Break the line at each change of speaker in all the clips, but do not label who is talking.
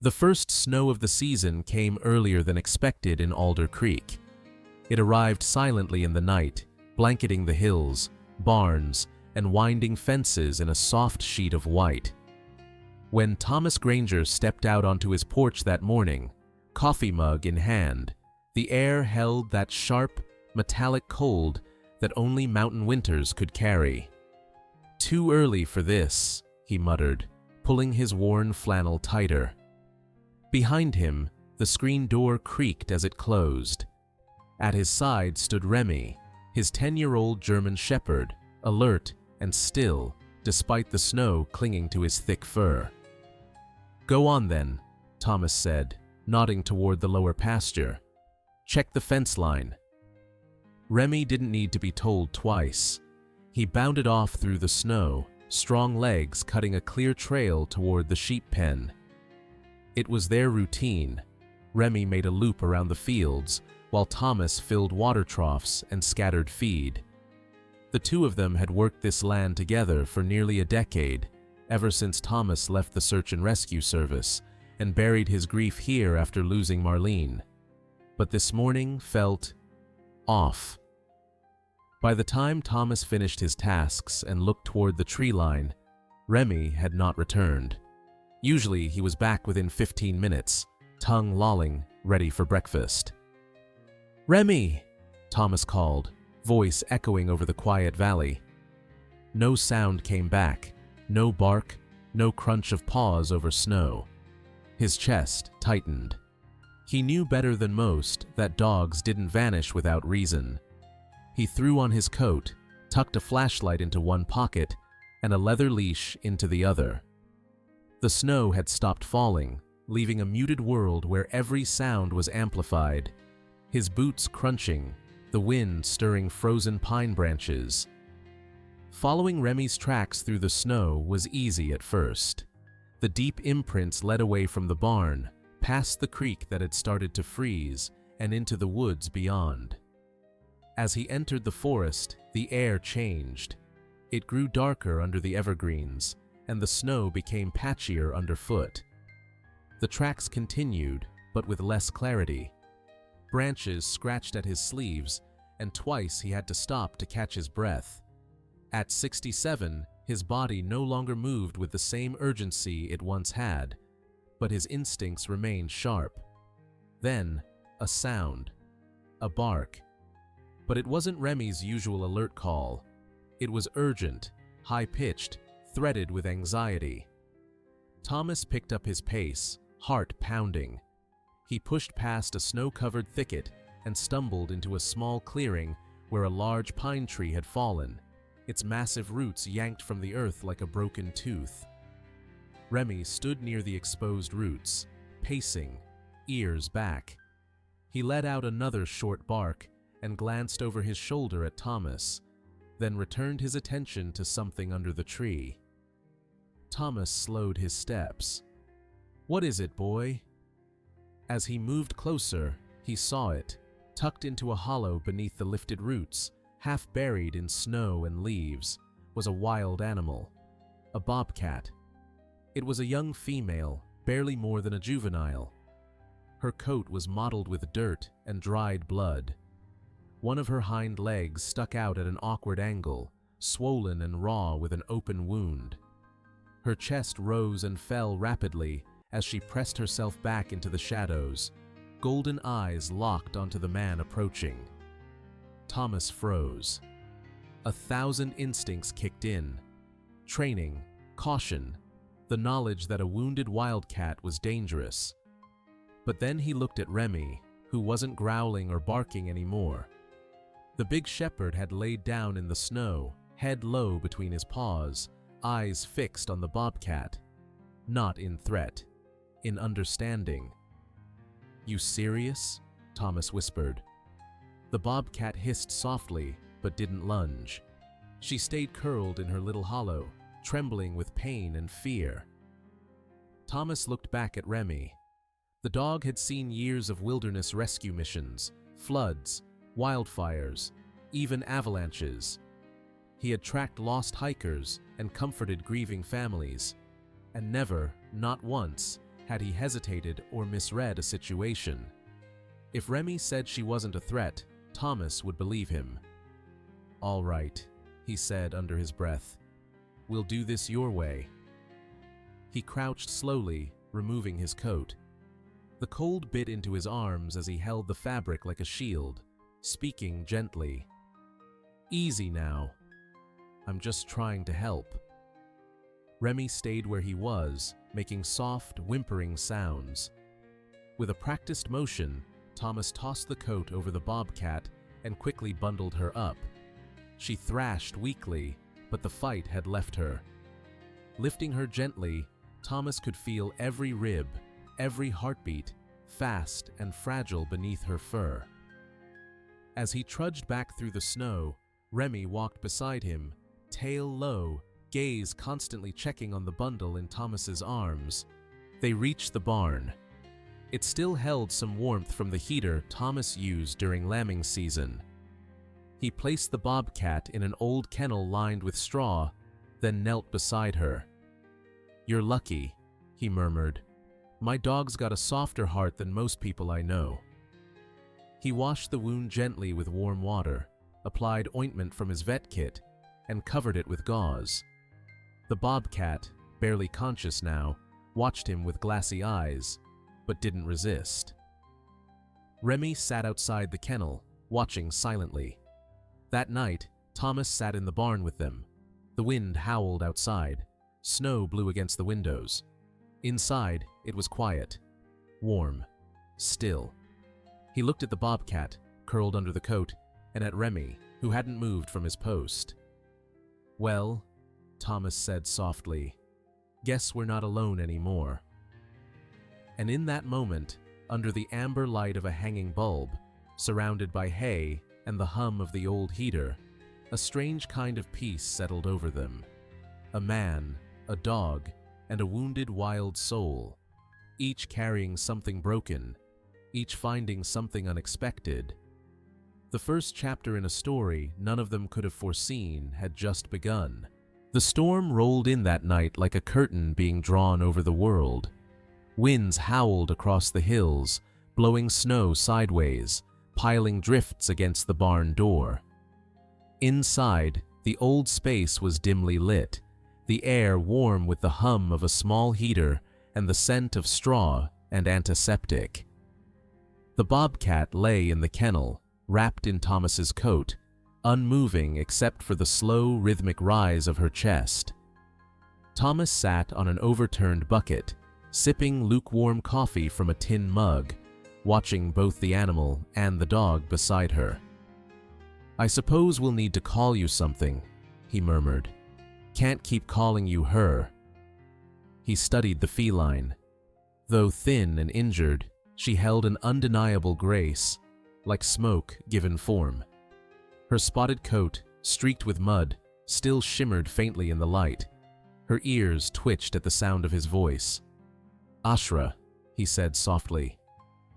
The first snow of the season came earlier than expected in Alder Creek. It arrived silently in the night, blanketing the hills, barns, and winding fences in a soft sheet of white. When Thomas Granger stepped out onto his porch that morning, coffee mug in hand, the air held that sharp, metallic cold that only mountain winters could carry. "Too early for this," he muttered, pulling his worn flannel tighter. Behind him, the screen door creaked as it closed. At his side stood Remy, his 10-year-old German shepherd, alert and still, despite the snow clinging to his thick fur. "Go on then," Thomas said, nodding toward the lower pasture. "Check the fence line." Remy didn't need to be told twice. He bounded off through the snow, strong legs cutting a clear trail toward the sheep pen. It was their routine. Remy made a loop around the fields, while Thomas filled water troughs and scattered feed. The two of them had worked this land together for nearly a decade, ever since Thomas left the search and rescue service and buried his grief here after losing Marlene. But this morning felt off. By the time Thomas finished his tasks and looked toward the tree line, Remy had not returned. Usually he was back within 15 minutes, tongue lolling, ready for breakfast. "Remy!" Thomas called, voice echoing over the quiet valley. No sound came back, no bark, no crunch of paws over snow. His chest tightened. He knew better than most that dogs didn't vanish without reason. He threw on his coat, tucked a flashlight into one pocket, and a leather leash into the other. The snow had stopped falling, leaving a muted world where every sound was amplified. His boots crunching, the wind stirring frozen pine branches. Following Remy's tracks through the snow was easy at first. The deep imprints led away from the barn, past the creek that had started to freeze, and into the woods beyond. As he entered the forest, the air changed. It grew darker under the evergreens, and the snow became patchier underfoot. The tracks continued, but with less clarity. Branches scratched at his sleeves, and twice he had to stop to catch his breath. At 67, his body no longer moved with the same urgency it once had, but his instincts remained sharp. Then, a sound. A bark. But it wasn't Remy's usual alert call. It was urgent, high-pitched, threaded with anxiety. Thomas picked up his pace, heart pounding. He pushed past a snow-covered thicket and stumbled into a small clearing where a large pine tree had fallen, its massive roots yanked from the earth like a broken tooth. Remy stood near the exposed roots, pacing, ears back. He let out another short bark and glanced over his shoulder at Thomas, then returned his attention to something under the tree. Thomas slowed his steps. "What is it, boy?" As he moved closer, he saw it, tucked into a hollow beneath the lifted roots, half buried in snow and leaves, was a wild animal, a bobcat. It was a young female, barely more than a juvenile. Her coat was mottled with dirt and dried blood. One of her hind legs stuck out at an awkward angle, swollen and raw with an open wound. Her chest rose and fell rapidly as she pressed herself back into the shadows, golden eyes locked onto the man approaching. Thomas froze. 1,000 instincts kicked in. Training, caution, the knowledge that a wounded wildcat was dangerous. But then he looked at Remy, who wasn't growling or barking anymore. The big shepherd had laid down in the snow, head low between his paws, eyes fixed on the bobcat. Not in threat, in understanding. "You serious?" Thomas whispered. The bobcat hissed softly, but didn't lunge. She stayed curled in her little hollow, trembling with pain and fear. Thomas looked back at Remy. The dog had seen years of wilderness rescue missions, floods, wildfires, even avalanches. He had tracked lost hikers and comforted grieving families, and never, not once, had he hesitated or misread a situation. If Remy said she wasn't a threat, Thomas would believe him. "All right," he said under his breath. "We'll do this your way." He crouched slowly, removing his coat. The cold bit into his arms as he held the fabric like a shield, speaking gently. "Easy now. I'm just trying to help." Remy stayed where he was, making soft, whimpering sounds. With a practiced motion, Thomas tossed the coat over the Bobcat and quickly bundled her up. She thrashed weakly, but the fight had left her. Lifting her gently, Thomas could feel every rib, every heartbeat, fast and fragile beneath her fur. As he trudged back through the snow, Remy walked beside him, tail low, gaze constantly checking on the bundle in Thomas's arms. They reached the barn. It still held some warmth from the heater Thomas used during lambing season. He placed the Bobcat in an old kennel lined with straw, then knelt beside her. "You're lucky," he murmured. "My dog's got a softer heart than most people I know." He washed the wound gently with warm water, applied ointment from his vet kit, and covered it with gauze. The Bobcat, barely conscious now, watched him with glassy eyes, but didn't resist. Remy sat outside the kennel, watching silently. That night, Thomas sat in the barn with them. The wind howled outside. Snow blew against the windows. Inside, it was quiet, warm, still. He looked at the Bobcat, curled under the coat, and at Remy, who hadn't moved from his post. "Well," Thomas said softly, "guess we're not alone anymore." And in that moment, under the amber light of a hanging bulb, surrounded by hay and the hum of the old heater, a strange kind of peace settled over them. A man, a dog, and a wounded wild soul, each carrying something broken, each finding something unexpected. The first chapter in a story none of them could have foreseen had just begun. The storm rolled in that night like a curtain being drawn over the world. Winds howled across the hills, blowing snow sideways, piling drifts against the barn door. Inside, the old space was dimly lit, the air warm with the hum of a small heater and the scent of straw and antiseptic. The Bobcat lay in the kennel, wrapped in Thomas's coat, unmoving except for the slow, rhythmic rise of her chest. Thomas sat on an overturned bucket, sipping lukewarm coffee from a tin mug, watching both the animal and the dog beside her. "I suppose we'll need to call you something," he murmured. "Can't keep calling you her." He studied the feline. Though thin and injured, she held an undeniable grace, like smoke given form. Her spotted coat, streaked with mud, still shimmered faintly in the light. Her ears twitched at the sound of his voice. "Ashra," he said softly.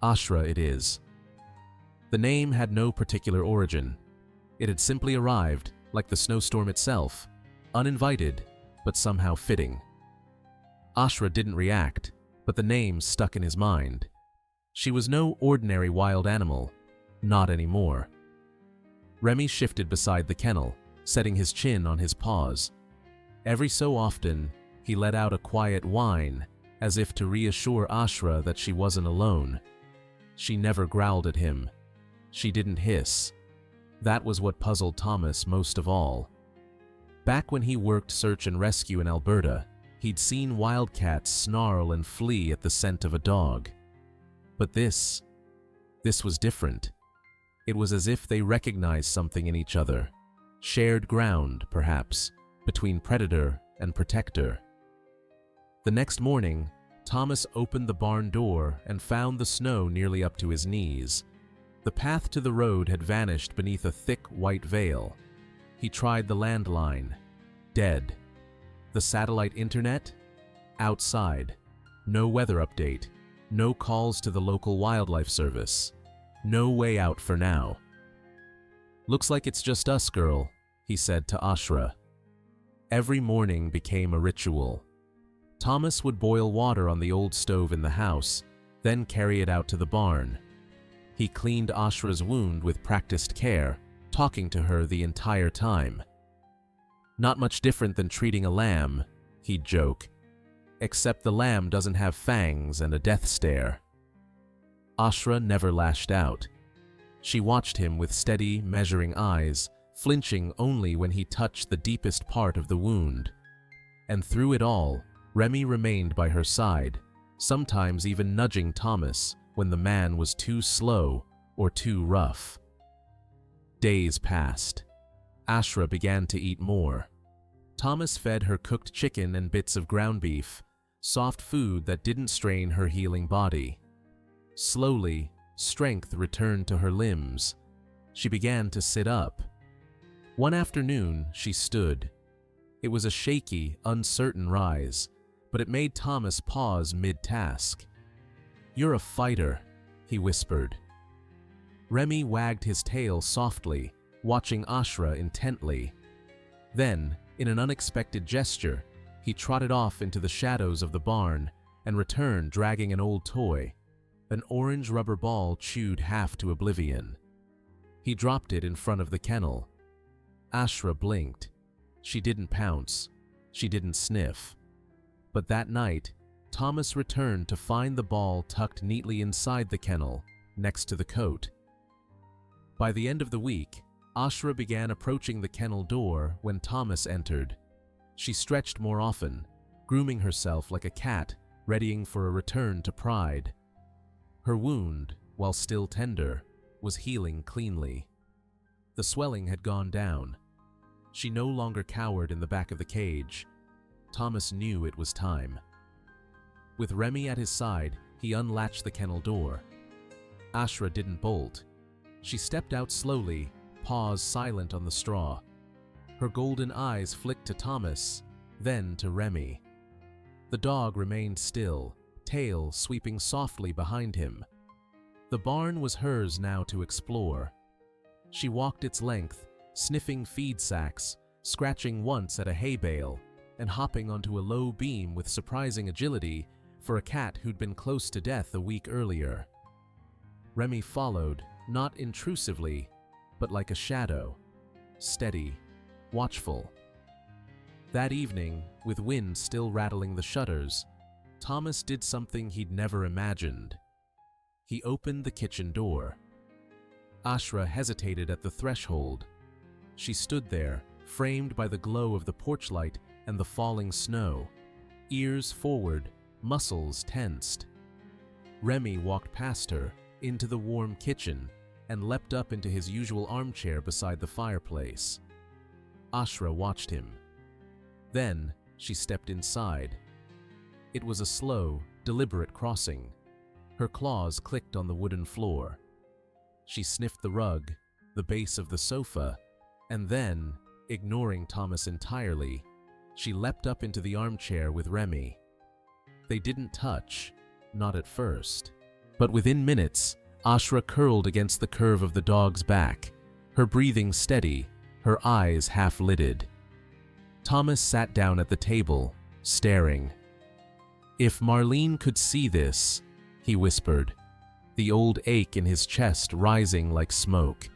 "Ashra it is." The name had no particular origin. It had simply arrived, like the snowstorm itself, uninvited, but somehow fitting. Ashra didn't react, but the name stuck in his mind. She was no ordinary wild animal, not anymore. Remy shifted beside the kennel, setting his chin on his paws. Every so often, he let out a quiet whine, as if to reassure Ashra that she wasn't alone. She never growled at him. She didn't hiss. That was what puzzled Thomas most of all. Back when he worked search and rescue in Alberta, he'd seen wildcats snarl and flee at the scent of a dog. But this was different. It was as if they recognized something in each other. Shared ground, perhaps, between predator and protector. The next morning, Thomas opened the barn door and found the snow nearly up to his knees. The path to the road had vanished beneath a thick white veil. He tried the landline. Dead. The satellite internet? Outside. No weather update. No calls to the local wildlife service. No way out for now. "Looks like it's just us, girl," he said to Ashra. Every morning became a ritual. Thomas would boil water on the old stove in the house, then carry it out to the barn. He cleaned Ashra's wound with practiced care, talking to her the entire time. "Not much different than treating a lamb," he'd joke, "except the lamb doesn't have fangs and a death stare." Ashra never lashed out. She watched him with steady, measuring eyes, flinching only when he touched the deepest part of the wound. And through it all, Remy remained by her side, sometimes even nudging Thomas when the man was too slow or too rough. Days passed. Ashra began to eat more. Thomas fed her cooked chicken and bits of ground beef, soft food that didn't strain her healing body. Slowly, strength returned to her limbs. She began to sit up. One afternoon, she stood. It was a shaky, uncertain rise, but it made Thomas pause mid-task. "You're a fighter," he whispered. Remy wagged his tail softly, watching Ashra intently. Then, in an unexpected gesture, he trotted off into the shadows of the barn and returned dragging an old toy, an orange rubber ball chewed half to oblivion. He dropped it in front of the kennel. Ashra blinked. She didn't pounce. She didn't sniff. But that night, Thomas returned to find the ball tucked neatly inside the kennel, next to the coat. By the end of the week, Ashra began approaching the kennel door when Thomas entered. She stretched more often, grooming herself like a cat, readying for a return to pride. Her wound, while still tender, was healing cleanly. The swelling had gone down. She no longer cowered in the back of the cage. Thomas knew it was time. With Remy at his side, he unlatched the kennel door. Ashra didn't bolt. She stepped out slowly, paws silent on the straw. Her golden eyes flicked to Thomas, then to Remy. The dog remained still, tail sweeping softly behind him. The barn was hers now to explore. She walked its length, sniffing feed sacks, scratching once at a hay bale, and hopping onto a low beam with surprising agility for a cat who'd been close to death a week earlier. Remy followed, not intrusively, but like a shadow, steady, watchful. That evening, with wind still rattling the shutters, Thomas did something he'd never imagined. He opened the kitchen door. Ashra hesitated at the threshold. She stood there, framed by the glow of the porch light and the falling snow, ears forward, muscles tensed. Remy walked past her, into the warm kitchen, and leapt up into his usual armchair beside the fireplace. Ashra watched him. Then she stepped inside. It was a slow, deliberate crossing. Her claws clicked on the wooden floor. She sniffed the rug, the base of the sofa, and then, ignoring Thomas entirely, she leapt up into the armchair with Remy. They didn't touch, not at first. But within minutes, Ashra curled against the curve of the dog's back, her breathing steady, her eyes half-lidded. Thomas sat down at the table, staring. "If Marlene could see this," he whispered, the old ache in his chest rising like smoke,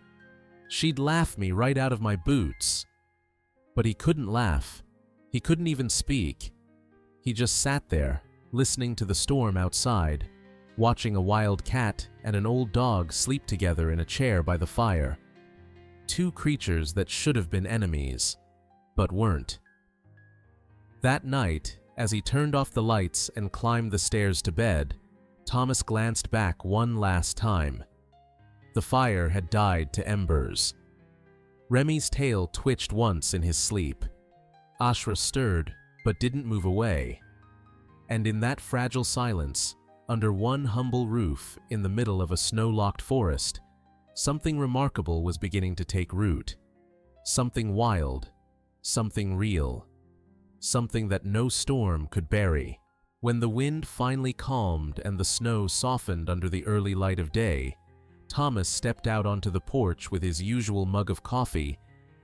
"she'd laugh me right out of my boots." But he couldn't laugh. He couldn't even speak. He just sat there, listening to the storm outside, watching a wild cat and an old dog sleep together in a chair by the fire. Two creatures that should have been enemies, but weren't. That night, as he turned off the lights and climbed the stairs to bed, Thomas glanced back one last time. The fire had died to embers. Remy's tail twitched once in his sleep. Ashra stirred, but didn't move away. And in that fragile silence, under one humble roof in the middle of a snow-locked forest, something remarkable was beginning to take root. Something wild, something real, something that no storm could bury. When the wind finally calmed and the snow softened under the early light of day, Thomas stepped out onto the porch with his usual mug of coffee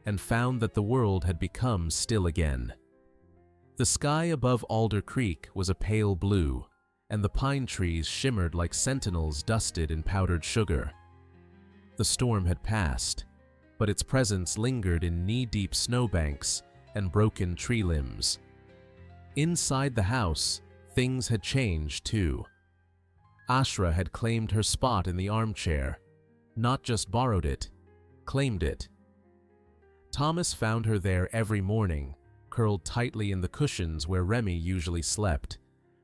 and found that the world had become still again. The sky above Alder Creek was a pale blue, and the pine trees shimmered like sentinels dusted in powdered sugar. The storm had passed, but its presence lingered in knee-deep snowbanks and broken tree limbs. Inside the house, things had changed too. Ashra had claimed her spot in the armchair, not just borrowed it, claimed it. Thomas found her there every morning, curled tightly in the cushions where Remy usually slept,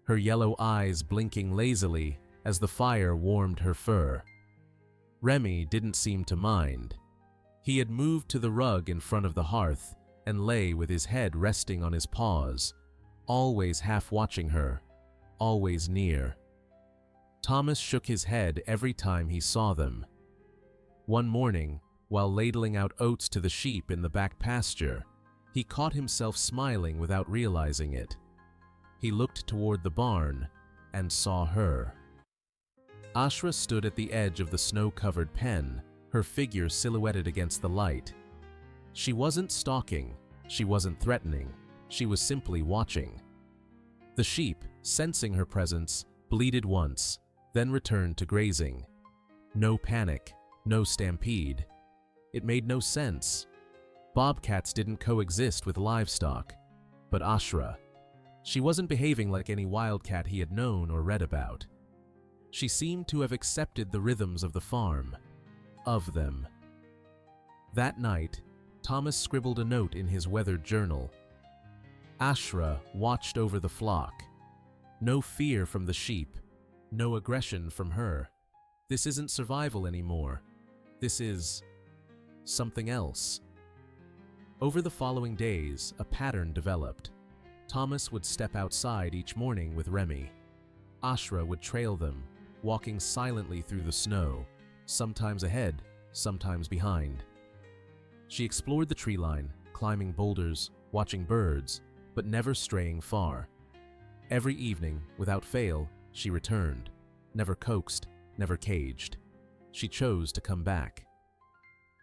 her yellow eyes blinking lazily as the fire warmed her fur. Remy didn't seem to mind. He had moved to the rug in front of the hearth and lay with his head resting on his paws, always half watching her, always near. Thomas shook his head every time he saw them. One morning, while ladling out oats to the sheep in the back pasture, he caught himself smiling without realizing it. He looked toward the barn and saw her. Ashra stood at the edge of the snow-covered pen, her figure silhouetted against the light. She wasn't stalking, she wasn't threatening, she was simply watching. The sheep, sensing her presence, bleated once, then returned to grazing. No panic, no stampede. It made no sense. Bobcats didn't coexist with livestock. But Ashra, she wasn't behaving like any wildcat he had known or read about. She seemed to have accepted the rhythms of the farm, of them. That night, Thomas scribbled a note in his weathered journal. Ashra watched over the flock. No fear from the sheep, no aggression from her. This isn't survival anymore. This is something else. Over the following days, a pattern developed. Thomas would step outside each morning with Remy. Ashra would trail them, walking silently through the snow, sometimes ahead, sometimes behind. She explored the tree line, climbing boulders, watching birds, but never straying far. Every evening, without fail, she returned, never coaxed, never caged. She chose to come back.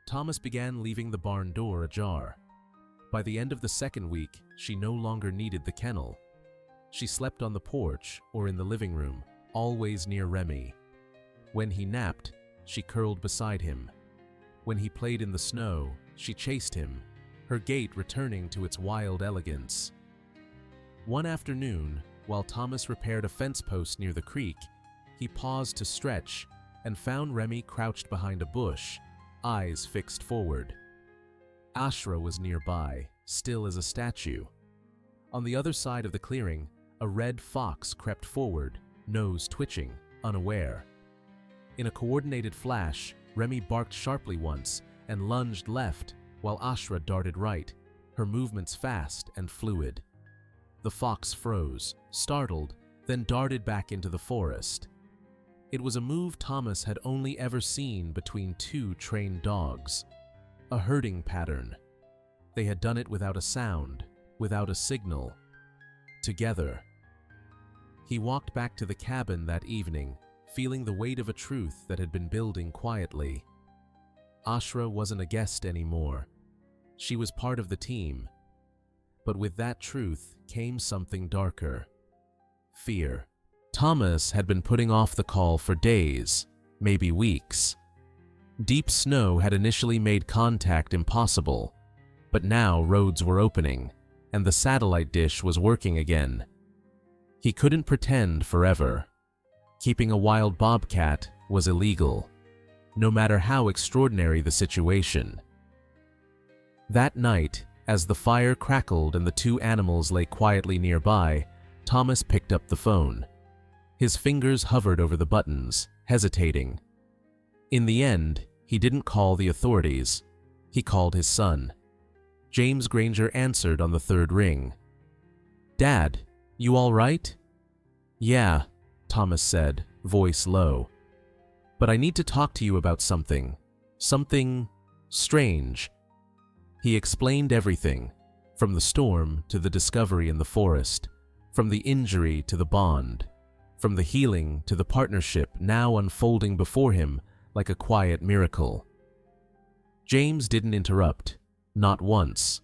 Thomas began leaving the barn door ajar. By the end of the second week, she no longer needed the kennel. She slept on the porch or in the living room, always near Remy. When he napped, she curled beside him. When he played in the snow, she chased him, her gait returning to its wild elegance. One afternoon, while Thomas repaired a fence post near the creek, he paused to stretch and found Remy crouched behind a bush, eyes fixed forward. Ashra was nearby, still as a statue. On the other side of the clearing, a red fox crept forward, nose twitching, unaware. In a coordinated flash, Remy barked sharply once and lunged left, while Ashra darted right, her movements fast and fluid. The fox froze, startled, then darted back into the forest. It was a move Thomas had only ever seen between two trained dogs. A herding pattern. They had done it without a sound, without a signal. Together. He walked back to the cabin that evening, feeling the weight of a truth that had been building quietly. Ashra wasn't a guest anymore. She was part of the team. But with that truth came something darker. Fear. Thomas had been putting off the call for days, maybe weeks. Deep snow had initially made contact impossible, but now roads were opening, and the satellite dish was working again. He couldn't pretend forever. Keeping a wild bobcat was illegal, no matter how extraordinary the situation. That night, as the fire crackled and the two animals lay quietly nearby, Thomas picked up the phone. His fingers hovered over the buttons, hesitating. In the end, he didn't call the authorities. He called his son. James Granger answered on the third ring. "Dad, you all right?" "Yeah," Thomas said, voice low. "But I need to talk to you about something. Something strange." He explained everything, from the storm to the discovery in the forest, from the injury to the bond, from the healing to the partnership now unfolding before him like a quiet miracle. James didn't interrupt, not once.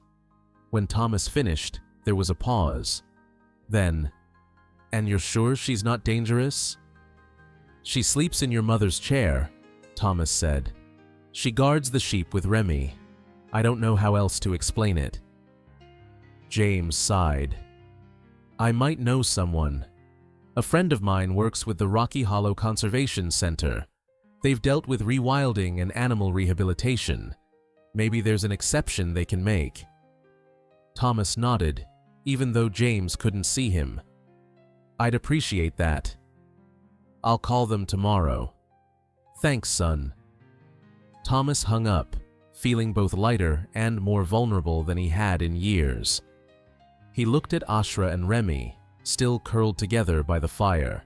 When Thomas finished, There was a pause. Then, "And you're sure she's not dangerous?" "She sleeps in your mother's chair," Thomas said. "She guards the sheep with Remy. I don't know how else to explain it." James sighed. "I might know someone. A friend of mine works with the Rocky Hollow Conservation Center. They've dealt with rewilding and animal rehabilitation. Maybe there's an exception they can make." Thomas nodded, even though James couldn't see him. "I'd appreciate that. I'll call them tomorrow." "Thanks, son." Thomas hung up, feeling both lighter and more vulnerable than he had in years. He looked at Ashra and Remy, still curled together by the fire.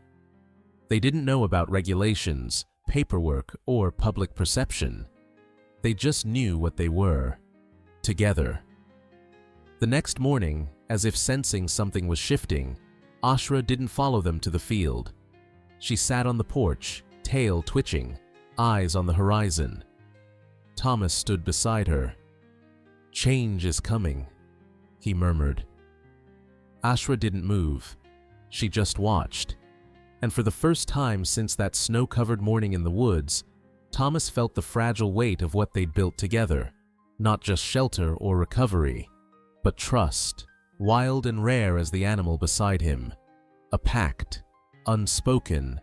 They didn't know about regulations, paperwork, or public perception. They just knew what they were. Together. The next morning, as if sensing something was shifting, Ashra didn't follow them to the field. She sat on the porch, tail twitching, eyes on the horizon. Thomas stood beside her. "Change is coming," he murmured. Ashra didn't move. She just watched. And for the first time since that snow-covered morning in the woods, Thomas felt the fragile weight of what they'd built together. Not just shelter or recovery, but trust, wild and rare as the animal beside him. A pact, unspoken,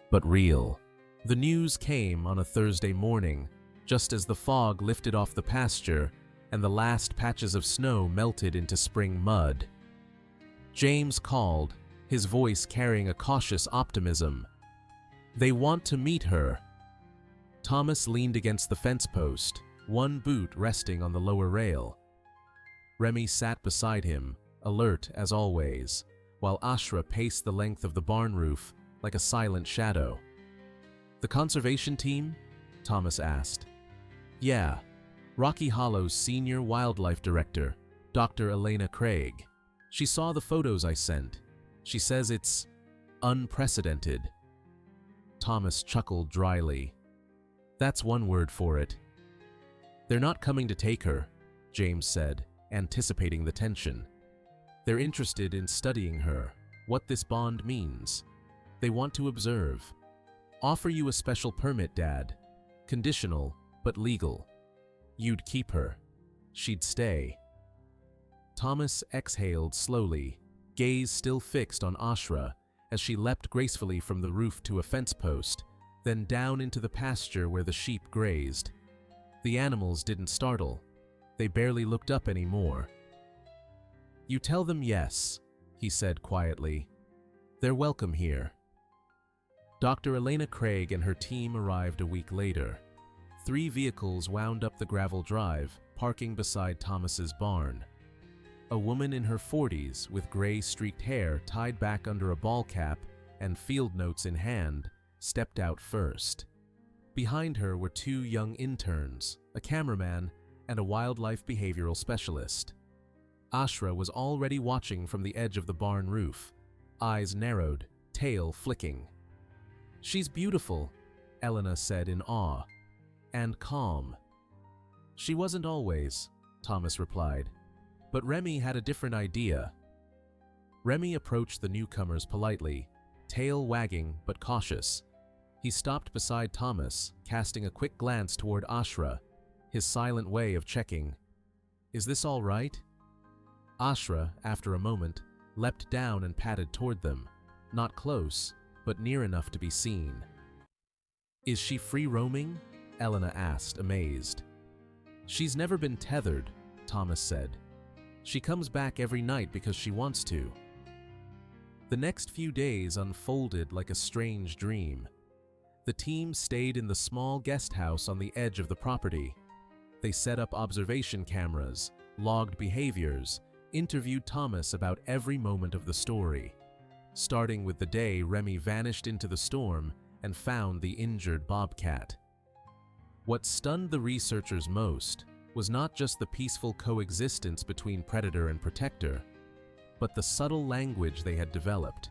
but real. The news came on a Thursday morning, just as the fog lifted off the pasture and the last patches of snow melted into spring mud. James called, his voice carrying a cautious optimism. "They want to meet her." Thomas leaned against the fence post, one boot resting on the lower rail. Remy sat beside him, alert as always, while Ashra paced the length of the barn roof like a silent shadow. "The conservation team?" Thomas asked. "Yeah, Rocky Hollow's senior wildlife director, Dr. Elena Craig. She saw the photos I sent. She says it's unprecedented." Thomas chuckled dryly. "That's one word for it." "They're not coming to take her," James said, anticipating the tension. "They're interested in studying her, what this bond means. They want to observe. Offer you a special permit, Dad. Conditional, but legal. You'd keep her. She'd stay." Thomas exhaled slowly, gaze still fixed on Ashra as she leapt gracefully from the roof to a fence post, then down into the pasture where the sheep grazed. The animals didn't startle. They barely looked up anymore. "You tell them yes," he said quietly. "They're welcome here." Dr. Elena Craig and her team arrived a week later. 3 vehicles wound up the gravel drive, parking beside Thomas's barn. A woman in her 40s with gray streaked hair tied back under a ball cap and field notes in hand stepped out first. Behind her were 2 young interns, a cameraman and a wildlife behavioral specialist. Ashra was already watching from the edge of the barn roof, eyes narrowed, tail flicking. "She's beautiful," Elena said in awe, "and calm." "She wasn't always," Thomas replied. But Remy had a different idea. Remy approached the newcomers politely, tail wagging but cautious. He stopped beside Thomas, casting a quick glance toward Ashra, his silent way of checking. "Is this all right?" Ashra, after a moment, leapt down and padded toward them, not close, but near enough to be seen. "Is she free roaming?" Elena asked, amazed. "She's never been tethered," Thomas said. "She comes back every night because she wants to." The next few days unfolded like a strange dream. The team stayed in the small guest house on the edge of the property. They set up observation cameras, logged behaviors, interviewed Thomas about every moment of the story, starting with the day Remy vanished into the storm and found the injured Bobcat. What stunned the researchers most was not just the peaceful coexistence between predator and protector, but the subtle language they had developed.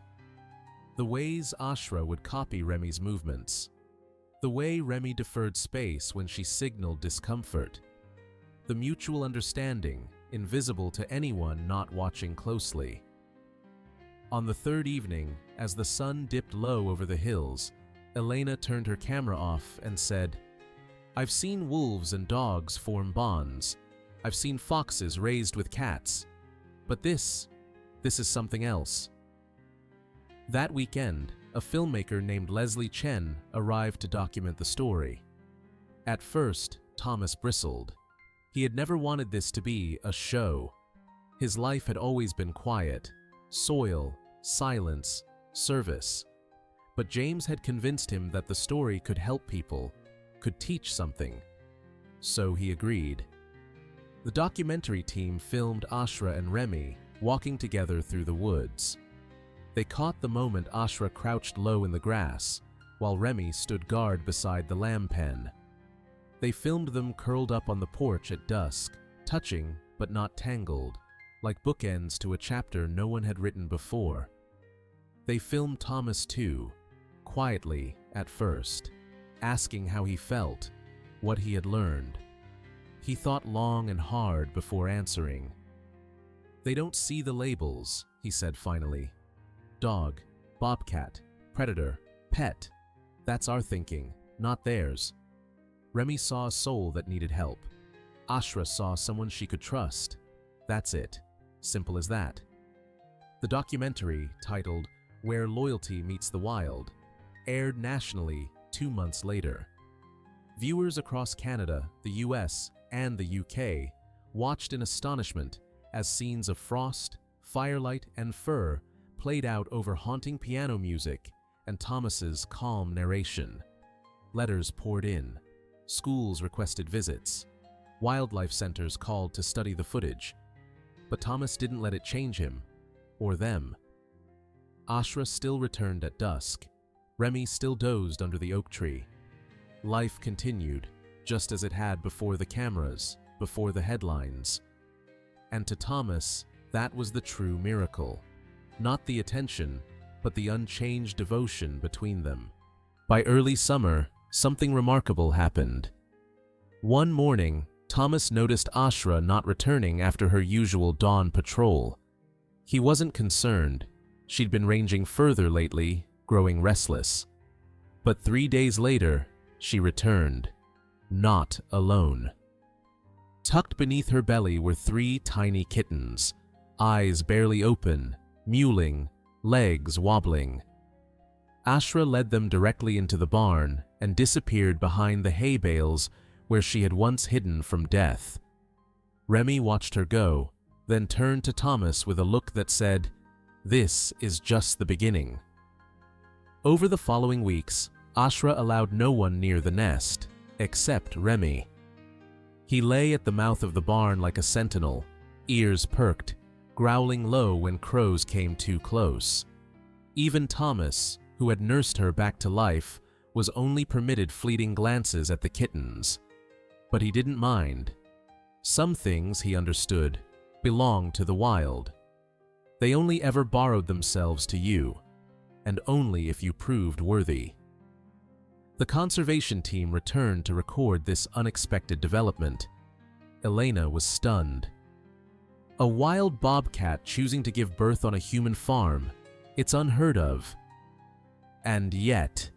The ways Ashra would copy Remy's movements. The way Remy deferred space when she signaled discomfort. The mutual understanding invisible to anyone not watching closely. On the third evening, as the sun dipped low over the hills, Elena turned her camera off and said, "I've seen wolves and dogs form bonds. I've seen foxes raised with cats. But this is something else." That weekend, a filmmaker named Leslie Chen arrived to document the story. At first, Thomas bristled. He had never wanted this to be a show. His life had always been quiet: soil, silence, service. But James had convinced him that the story could help people, could teach something. So he agreed. The documentary team filmed Ashra and Remy walking together through the woods. They caught the moment Ashra crouched low in the grass, while Remy stood guard beside the lamb pen. They filmed them curled up on the porch at dusk, touching but not tangled, like bookends to a chapter no one had written before. They filmed Thomas too, quietly at first, asking how he felt, what he had learned. He thought long and hard before answering. "They don't see the labels," he said finally. "Dog, bobcat, predator, pet. That's our thinking, not theirs." Remy saw a soul that needed help. Ashra saw someone she could trust. That's it. Simple as that. The documentary, titled "Where Loyalty Meets the Wild," aired nationally 2 months later. Viewers across Canada, the US, and the UK watched in astonishment as scenes of frost, firelight, and fur played out over haunting piano music and Thomas's calm narration. Letters poured in. Schools requested visits. Wildlife centers called to study the footage. But Thomas didn't let it change him, or them. Ashra still returned at dusk. Remy still dozed under the oak tree. Life continued, just as it had before the cameras, before the headlines. And to Thomas, that was the true miracle. Not the attention, but the unchanged devotion between them. By early summer, something remarkable happened. One morning, Thomas noticed Ashra not returning after her usual dawn patrol. He wasn't concerned. She'd been ranging further lately, growing restless. But 3 days later, she returned. Not alone. Tucked beneath her belly were 3 tiny kittens, eyes barely open, mewling, legs wobbling. Ashra led them directly into the barn and disappeared behind the hay bales where she had once hidden from death. Remy watched her go, then turned to Thomas with a look that said, "This is just the beginning." Over the following weeks, Ashra allowed no one near the nest, except Remy. He lay at the mouth of the barn like a sentinel, ears perked, growling low when crows came too close. Even Thomas, who had nursed her back to life, was only permitted fleeting glances at the kittens. But he didn't mind. Some things, he understood, belonged to the wild. They only ever borrowed themselves to you, and only if you proved worthy. The conservation team returned to record this unexpected development. Elena was stunned. A wild bobcat choosing to give birth on a human farm, it's unheard of. "And yet,"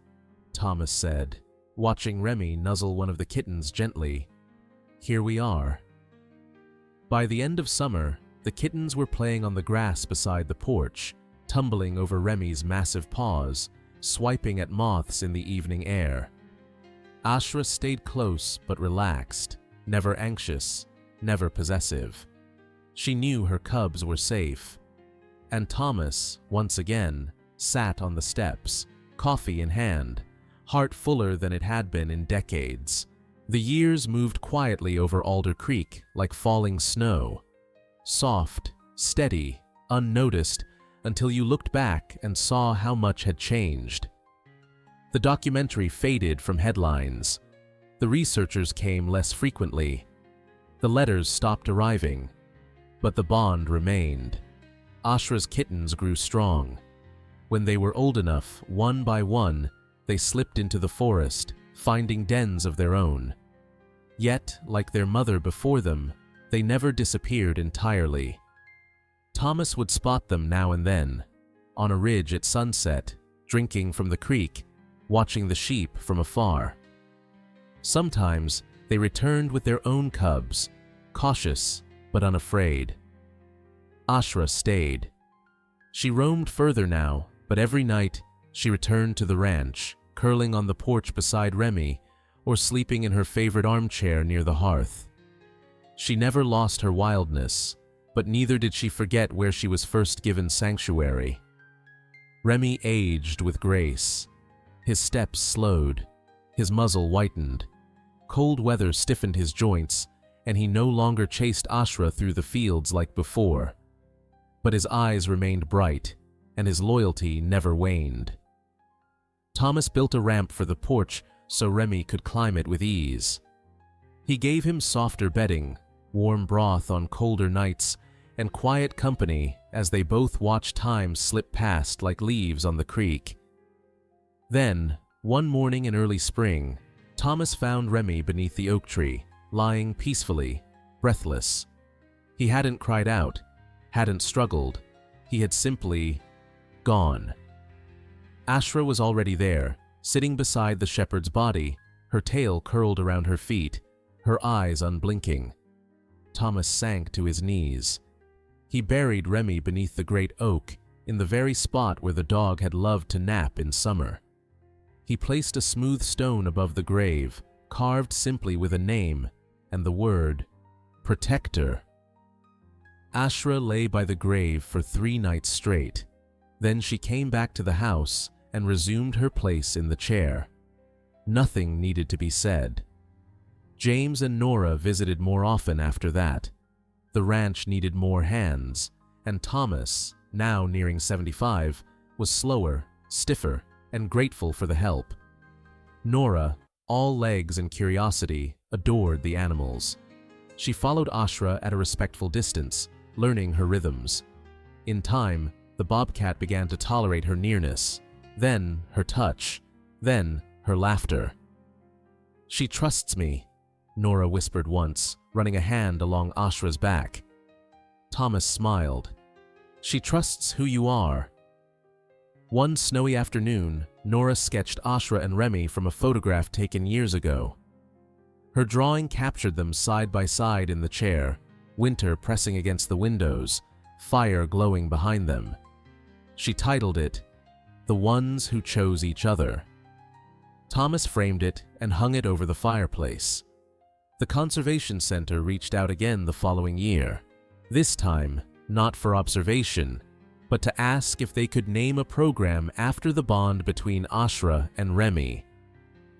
Thomas said, watching Remy nuzzle one of the kittens gently, "here we are." By the end of summer, the kittens were playing on the grass beside the porch, tumbling over Remy's massive paws, swiping at moths in the evening air. Ashra stayed close but relaxed, never anxious, never possessive. She knew her cubs were safe. And Thomas, once again, sat on the steps, coffee in hand, heart fuller than it had been in decades. The years moved quietly over Alder Creek like falling snow. Soft, steady, unnoticed, until you looked back and saw how much had changed. The documentary faded from headlines. The researchers came less frequently. The letters stopped arriving. But the bond remained. Ashra's kittens grew strong. When they were old enough, one by one, they slipped into the forest, finding dens of their own. Yet, like their mother before them, they never disappeared entirely. Thomas would spot them now and then, on a ridge at sunset, drinking from the creek, watching the sheep from afar. Sometimes they returned with their own cubs, cautious but unafraid. Ashra stayed. She roamed further now, but every night she returned to the ranch, curling on the porch beside Remy or sleeping in her favorite armchair near the hearth. She never lost her wildness, but neither did she forget where she was first given sanctuary. Remy aged with grace. His steps slowed, his muzzle whitened. Cold weather stiffened his joints, and he no longer chased Ashra through the fields like before. But his eyes remained bright, and his loyalty never waned. Thomas built a ramp for the porch so Remy could climb it with ease. He gave him softer bedding, warm broth on colder nights, and quiet company as they both watched time slip past like leaves on the creek. Then, one morning in early spring, Thomas found Remy beneath the oak tree, lying peacefully, breathless. He hadn't cried out, hadn't struggled. He had simply gone. Ashra was already there, sitting beside the shepherd's body, her tail curled around her feet, her eyes unblinking. Thomas sank to his knees. He buried Remy beneath the great oak, in the very spot where the dog had loved to nap in summer. He placed a smooth stone above the grave, carved simply with a name and the word, Protector. Ashra lay by the grave for 3 nights straight. Then she came back to the house and resumed her place in the chair. Nothing needed to be said. James and Nora visited more often after that. The ranch needed more hands, and Thomas, now nearing 75, was slower, stiffer, and grateful for the help. Nora, all legs and curiosity, adored the animals. She followed Ashra at a respectful distance, learning her rhythms. In time, the Bobcat began to tolerate her nearness, then her touch, then her laughter. "She trusts me," Nora whispered once, running a hand along Ashra's back. Thomas smiled. "She trusts who you are." One snowy afternoon, Nora sketched Ashra and Remy from a photograph taken years ago. Her drawing captured them side by side in the chair, winter pressing against the windows, fire glowing behind them. She titled it, "The Ones Who Chose Each Other." Thomas framed it and hung it over the fireplace. The Conservation Center reached out again the following year, this time not for observation, but to ask if they could name a program after the bond between Ashra and Remy,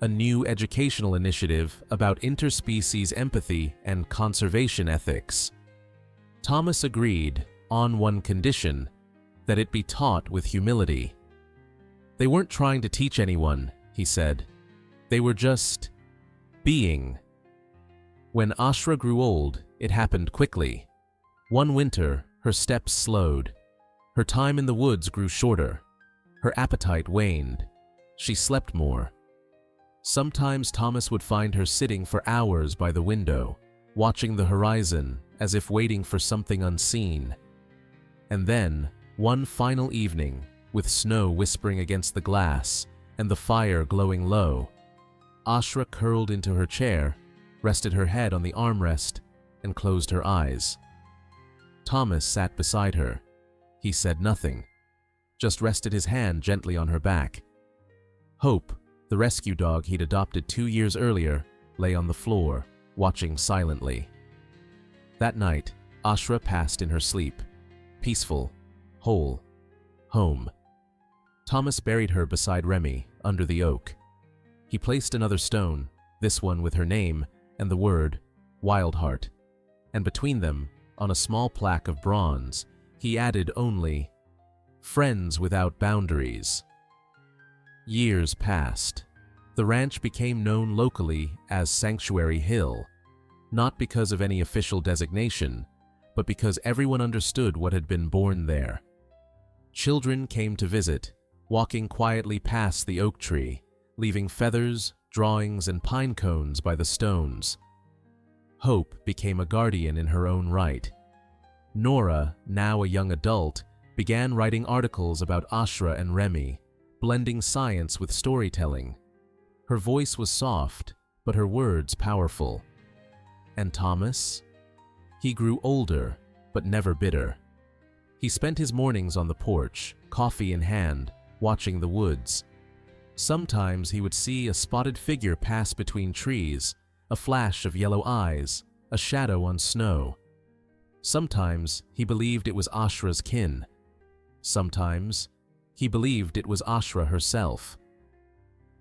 a new educational initiative about interspecies empathy and conservation ethics. Thomas agreed, on one condition, that it be taught with humility. They weren't trying to teach anyone, he said. They were just being. When Ashra grew old, it happened quickly. One winter, her steps slowed. Her time in the woods grew shorter. Her appetite waned. She slept more. Sometimes Thomas would find her sitting for hours by the window, watching the horizon as if waiting for something unseen. And then, one final evening, with snow whispering against the glass and the fire glowing low, Ashra curled into her chair, rested her head on the armrest, and closed her eyes. Thomas sat beside her. He said nothing, just rested his hand gently on her back. Hope, the rescue dog he'd adopted 2 years earlier, lay on the floor, watching silently. That night, Ashra passed in her sleep, peaceful, whole, home. Thomas buried her beside Remy, under the oak. He placed another stone, this one with her name and the word, Wildheart, and between them, on a small plaque of bronze, he added only, Friends Without Boundaries. Years passed. The ranch became known locally as Sanctuary Hill, not because of any official designation, but because everyone understood what had been born there. Children came to visit, walking quietly past the oak tree, leaving feathers, drawings, and pine cones by the stones. Hope became a guardian in her own right. Nora, now a young adult, began writing articles about Ashra and Remy, blending science with storytelling. Her voice was soft, but her words powerful. And Thomas? He grew older, but never bitter. He spent his mornings on the porch, coffee in hand, watching the woods. Sometimes he would see a spotted figure pass between trees, a flash of yellow eyes, a shadow on snow. Sometimes he believed it was Ashra's kin. Sometimes he believed it was Ashra herself.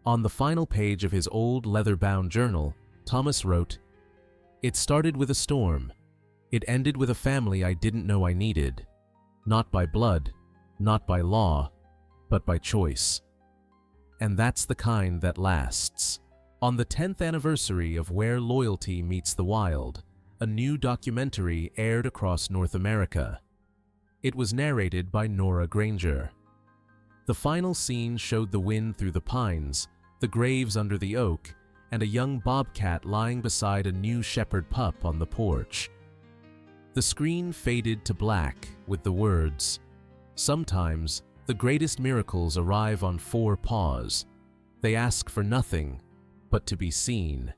On the final page of his old leather-bound journal, Thomas wrote, "It started with a storm. It ended with a family I didn't know I needed. Not by blood, not by law, but by choice. And that's the kind that lasts." On the 10th anniversary of Where Loyalty Meets the Wild, a new documentary aired across North America. It was narrated by Nora Granger. The final scene showed the wind through the pines, the graves under the oak, and a young bobcat lying beside a new shepherd pup on the porch. The screen faded to black with the words, "Sometimes the greatest miracles arrive on 4 paws. They ask for nothing but to be seen."